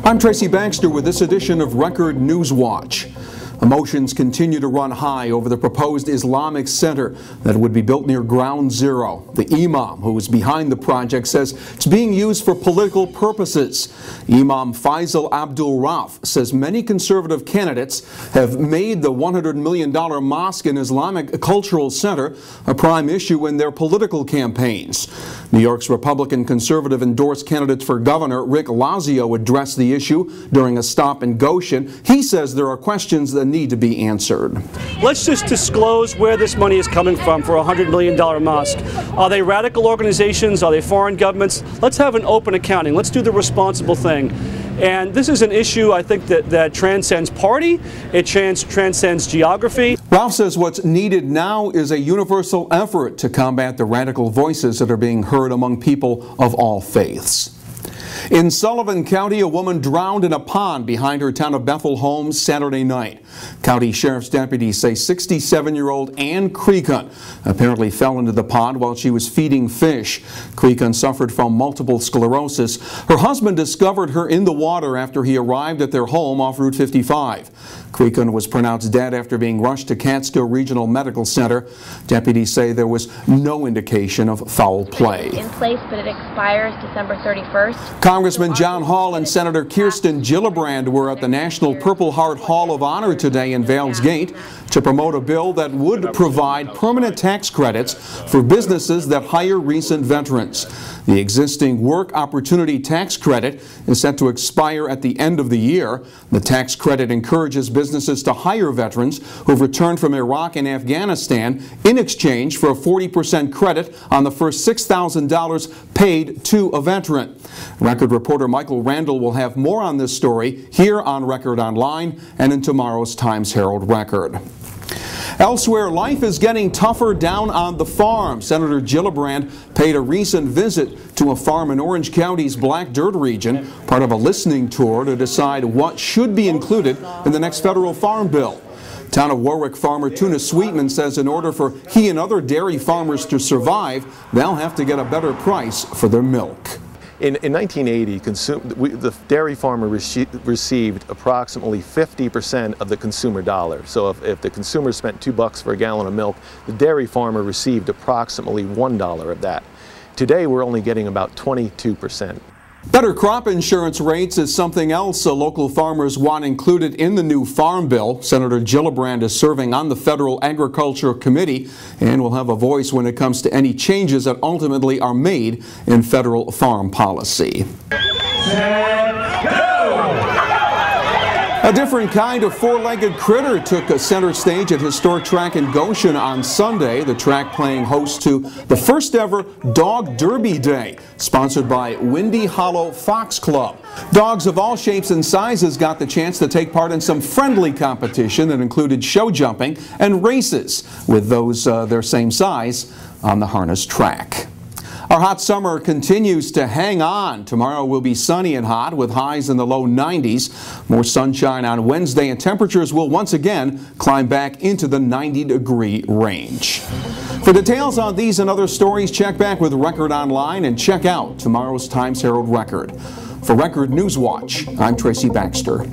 I'm Tracy Baxter with this edition of Record News Watch. Emotions continue to run high over the proposed Islamic center that would be built near Ground Zero. The imam who is behind the project says it's being used for political purposes. Imam Faisal Abdul Rauf says many conservative candidates have made the $100 million mosque and Islamic cultural center a prime issue in their political campaigns. New York's Republican conservative endorsed candidate for governor Rick Lazio addressed the issue during a stop in Goshen. He says there are questions that need to be answered. Let's just disclose where this money is coming from for a $100 million mosque. Are they radical organizations? Are they foreign governments? Let's have an open accounting. Let's do the responsible thing. And this is an issue, I think, that transcends party. It transcends geography. Ralph says what's needed now is a universal effort to combat the radical voices that are being heard among people of all faiths. In Sullivan County, a woman drowned in a pond behind her town of Bethel Homes Saturday night. County Sheriff's deputies say 67-year-old Ann Creekun apparently fell into the pond while she was feeding fish. Creekun suffered from multiple sclerosis. Her husband discovered her in the water after he arrived at their home off Route 55. Creekun was pronounced dead after being rushed to Catskill Regional Medical Center. Deputies say there was no indication of foul play. In place, but it expires December 31st. Congressman John Hall and Senator Kirsten Gillibrand were at the National Purple Heart Hall of Honor today in Vails Gate to promote a bill that would provide permanent tax credits for businesses that hire recent veterans. The existing Work Opportunity Tax Credit is set to expire at the end of the year. The tax credit encourages businesses to hire veterans who've returned from Iraq and Afghanistan in exchange for a 40% credit on the first $6,000 paid to a veteran. Record reporter Michael Randall will have more on this story here on Record Online and in tomorrow's Times-Herald Record. Elsewhere, life is getting tougher down on the farm. Senator Gillibrand paid a recent visit to a farm in Orange County's Black Dirt region, part of a listening tour to decide what should be included in the next federal farm bill. Town of Warwick farmer Tuna Sweetman says in order for he and other dairy farmers to survive, they'll have to get a better price for their milk. In 1980, the dairy farmer received approximately 50% of the consumer dollar. So if the consumer spent $2 for a gallon of milk, the dairy farmer received approximately $1 of that. Today, we're only getting about 22%. Better crop insurance rates is something else local farmers want included in the new farm bill. Senator Gillibrand is serving on the Federal Agriculture Committee and will have a voice when it comes to any changes that ultimately are made in federal farm policy. Set, go! A different kind of four-legged critter took a center stage at historic track in Goshen on Sunday. The track playing host to the first ever Dog Derby Day, sponsored by Windy Hollow Fox Club. Dogs of all shapes and sizes got the chance to take part in some friendly competition that included show jumping and races with those their same size on the harness track. Our hot summer continues to hang on. Tomorrow will be sunny and hot with highs in the low 90s. More sunshine on Wednesday and temperatures will once again climb back into the 90-degree range. For details on these and other stories, check back with Record Online and check out tomorrow's Times-Herald Record. For Record News Watch, I'm Tracy Baxter.